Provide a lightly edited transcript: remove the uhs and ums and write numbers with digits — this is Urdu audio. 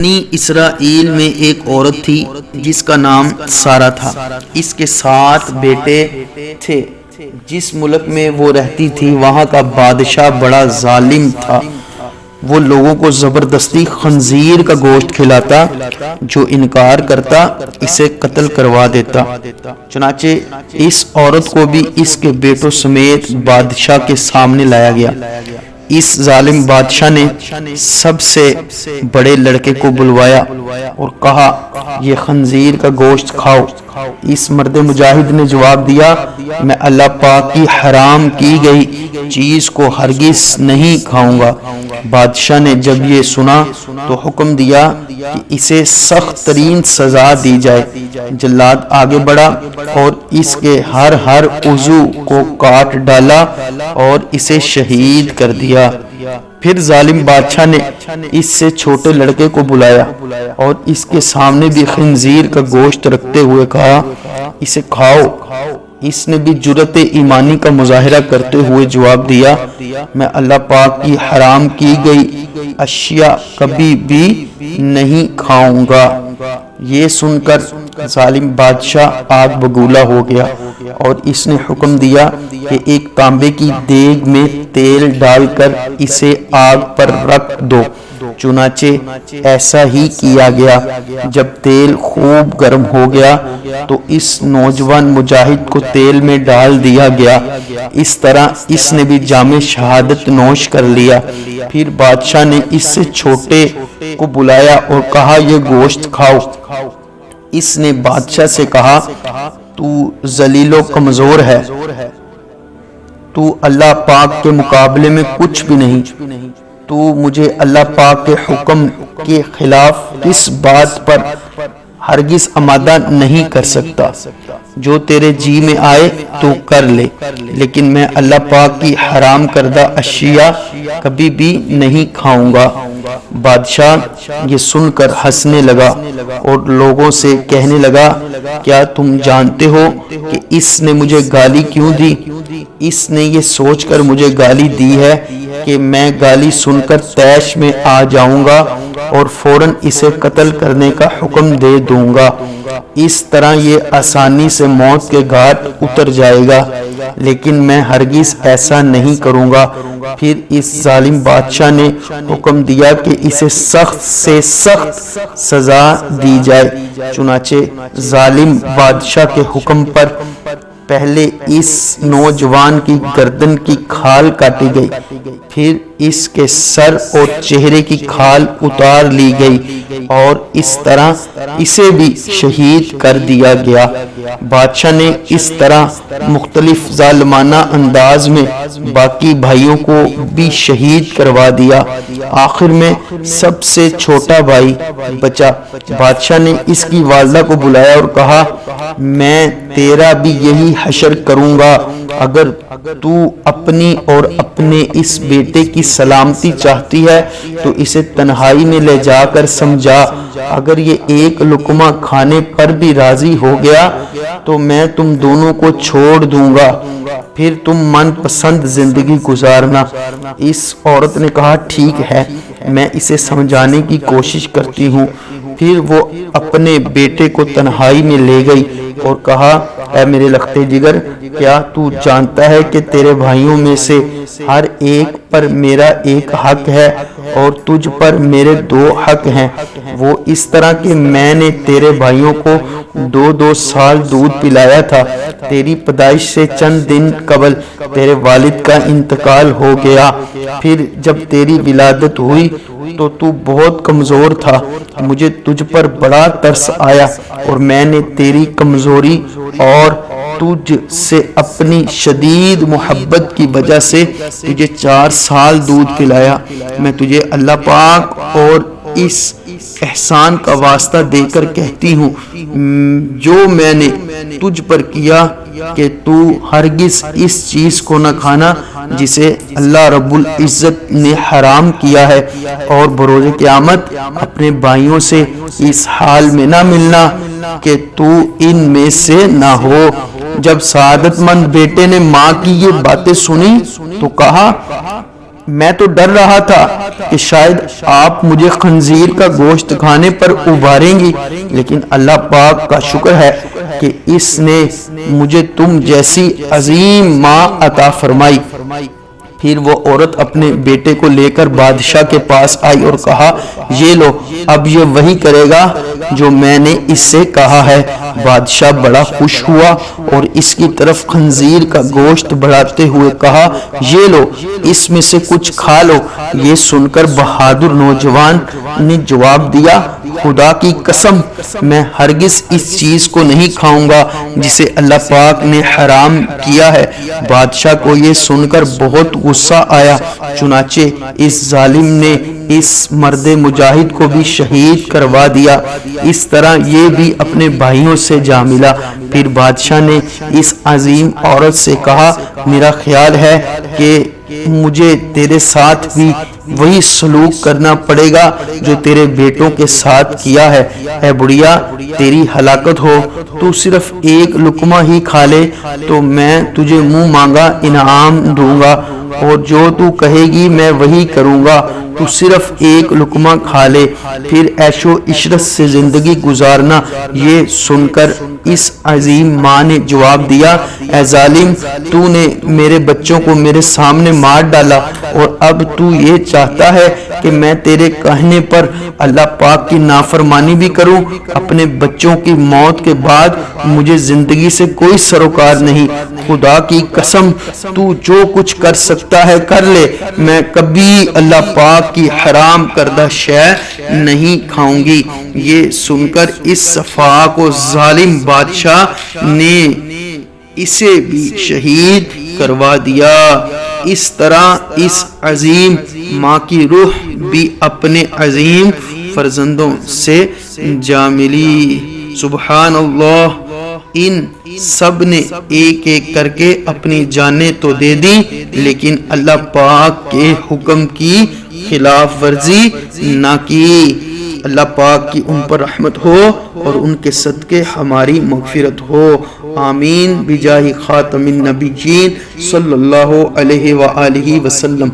بنی اسرائیل میں ایک عورت تھی جس کا نام سارہ تھا۔ اس کے 7 بیٹے تھے۔ جس ملک میں وہ رہتی تھی وہاں کا بادشاہ بڑا ظالم تھا۔ وہ لوگوں کو زبردستی خنزیر کا گوشت کھلاتا، جو انکار کرتا اسے قتل کروا دیتا۔ چنانچہ اس عورت کو بھی اس کے بیٹوں سمیت بادشاہ کے سامنے لایا گیا۔ اس ظالم بادشاہ نے سب سے بڑے لڑکے کو بلوایا اور کہا، یہ خنزیر کا گوشت کھاؤ۔ اس مرد مجاہد نے جواب دیا، میں اللہ پاک کی حرام کی گئی چیز کو ہرگز نہیں کھاؤں گا۔ بادشاہ نے جب یہ سنا تو حکم دیا کہ اسے سخت ترین سزا دی جائے۔ جلاد آگے بڑھا اور اس کے ہر عضو کو کاٹ ڈالا اور اسے شہید کر دیا۔ پھر ظالم بادشاہ نے اس سے چھوٹے لڑکے کو بلایا اور اس کے سامنے بھی خنزیر کا گوشت رکھتے ہوئے کہا، اسے کھاؤ۔ اس نے بھی جرأت ایمانی کا مظاہرہ کرتے ہوئے جواب دیا، میں اللہ پاک کی حرام کی گئی اشیاء کبھی بھی نہیں کھاؤں گا۔ یہ سن کر ظالم بادشاہ آگ بگولا ہو گیا اور اس نے حکم دیا کہ ایک تانبے کی دیگ میں تیل ڈال کر اسے آگ پر رکھ دو۔ چنانچہ ایسا ہی کیا گیا۔ جب تیل خوب گرم ہو گیا تو اس نوجوان مجاہد کو تیل میں ڈال دیا گیا۔ اس طرح اس نے بھی جام شہادت نوش کر لیا۔ پھر بادشاہ نے اس سے چھوٹے کو بلایا اور کہا، یہ گوشت کھاؤ۔ اس نے بادشاہ سے کہا، تو ذلیل و کمزور ہے، تو اللہ پاک کے مقابلے میں کچھ بھی نہیں۔ تو مجھے اللہ پاک کے حکم کے خلاف اس بات پر ہرگز آمادہ نہیں کر سکتا۔ جو تیرے جی میں آئے تو کر لے، لیکن میں اللہ پاک کی حرام کردہ اشیاء کبھی بھی نہیں کھاؤں گا۔ بادشاہ یہ سن کر ہنسنے لگا اور لوگوں سے کہنے لگا، کیا تم جانتے ہو کہ اس نے مجھے گالی کیوں دی؟ اس نے یہ سوچ کر مجھے گالی دی ہے کہ میں گالی سن کر طیش میں آ جاؤں گا اور فوراً اسے قتل کرنے کا حکم دے دوں گا۔ اس طرح یہ آسانی سے موت کے گھاٹ اتر جائے گا، لیکن میں ہرگز ایسا نہیں کروں گا۔ پھر اس ظالم بادشاہ نے حکم دیا کہ اسے سخت سے سخت سزا دی جائے۔ چنانچہ ظالم بادشاہ کے حکم پر پہلے اس نوجوان کی گردن کی کھال کاٹی گئی، پھر اس کے سر اور چہرے کی کھال اتار لی گئی اور اس طرح اسے بھی شہید کر دیا گیا۔ بادشاہ نے اس طرح مختلف ظالمانہ انداز میں باقی بھائیوں کو بھی شہید کروا دیا۔ آخر میں سب سے چھوٹا بھائی بچا۔ بادشاہ نے اس کی والدہ کو بلایا اور کہا، میں تیرا بھی یہی حشر کروں گا۔ اگر تو اپنی اور اپنے اس بیٹے کی سلامتی چاہتی ہے تو اسے تنہائی میں لے جا کر سمجھا۔ اگر یہ ایک لقمہ کھانے پر بھی راضی ہو گیا تو میں تم دونوں کو چھوڑ دوں گا، پھر تم من پسند زندگی گزارنا۔ اس عورت نے کہا، ٹھیک ہے، میں اسے سمجھانے کی کوشش کرتی ہوں۔ پھر وہ اپنے بیٹے کو تنہائی میں لے گئی اور کہا، اے میرے لختے جگر، کیا تو جانتا ہے کہ تیرے بھائیوں میں سے ہر ایک پر میرا ایک حق ہے اور تجھ پر میرے 2 حق ہیں؟ وہ اس طرح کہ میں نے تیرے بھائیوں کو 2 سال دودھ پلایا تھا۔ تیری پیدائش سے چند دن قبل تیرے والد کا انتقال ہو گیا۔ پھر جب تیری ولادت ہوئی تو بہت کمزور تھا۔ مجھے تجھ پر بڑا ترس آیا اور میں نے تیری کمزوری اور تجھ سے اپنی شدید محبت کی وجہ سے تجھے 4 سال دودھ پلایا۔ میں تجھے اللہ پاک اور اس احسان کا واسطہ دے کر کہتی ہوں، جو میں نے تجھ پر کیا، کہ تو ہرگز اس چیز کو نہ کھانا جسے اللہ رب العزت نے حرام کیا ہے، اور بروز قیامت اپنے بھائیوں سے اس حال میں نہ ملنا کہ تو ان میں سے نہ ہو۔ جب سعادت مند بیٹے نے ماں کی یہ باتیں سنی تو کہا، میں تو ڈر رہا تھا کہ شاید آپ مجھے خنزیر کا گوشت کھانے پر ابھاریں گی، لیکن اللہ پاک کا شکر ہے کہ اس نے مجھے تم جیسی عظیم ماں عطا فرمائی۔ پھر وہ عورت اپنے بیٹے کو لے کر بادشاہ کے پاس آئی اور کہا، یہ لو، اب یہ وہی کرے گا جو میں نے اس سے کہا ہے۔ بادشاہ بڑا خوش ہوا اور اس کی طرف خنزیر کا گوشت بڑھاتے ہوئے کہا، یہ لو، اس میں سے کچھ کھا لو۔ یہ سن کر بہادر نوجوان نے جواب دیا، خدا کی قسم، میں ہرگز اس چیز کو نہیں کھاؤں گا جسے اللہ پاک نے حرام کیا ہے۔ بادشاہ کو یہ سن کر بہت غصہ آیا، چنانچہ اس ظالم نے اس مرد مجاہد کو بھی شہید کروا دیا۔ اس طرح یہ بھی اپنے بھائیوں سے جا ملا۔ پھر بادشاہ نے اس عظیم عورت سے کہا، میرا خیال ہے کہ مجھے تیرے ساتھ بھی وہی سلوک کرنا پڑے گا جو تیرے بیٹوں کے ساتھ کیا ہے۔ اے بڑھیا، تیری ہلاکت ہو، تو صرف ایک لقمہ ہی کھا لے تو میں تجھے منہ مانگا انعام دوں گا، اور جو تو کہے گی میں وہی کروں گا۔ تو صرف ایک لقمہ کھا لے، پھر عیش و عشرت سے زندگی گزارنا۔ یہ سن کر اس عظیم ماں نے جواب دیا، اے ظالم، تو نے میرے بچوں کو میرے سامنے مار ڈالا، اور اب تو یہ چاہتا ہے کہ میں تیرے کہنے پر اللہ پاک کی نافرمانی بھی کروں۔ اپنے بچوں کی موت کے بعد مجھے زندگی سے کوئی سروکار نہیں۔ خدا کی قسم، تو جو کچھ کر سکتا ہے کر لے، میں کبھی اللہ پاک کی حرام کردہ شے نہیں کھاؤں گی۔ یہ سن کر اس صفاق و ظالم بادشاہ نے اسے بھی شہید کروا دیا۔ اس طرح اس عظیم ماں کی روح بھی اپنے عظیم فرزندوں سے جا ملی۔ سبحان اللہ، ان سب نے ایک ایک کر کے اپنی جانیں تو دے دی، لیکن اللہ پاک کے حکم کی خلاف ورزی نہ کی۔ اللہ پاک کی ان پر رحمت ہو اور ان کے صدقے ہماری مغفرت ہو، آمین، بجاہ خاتم النبیین صلی اللہ علیہ وآلہ وسلم۔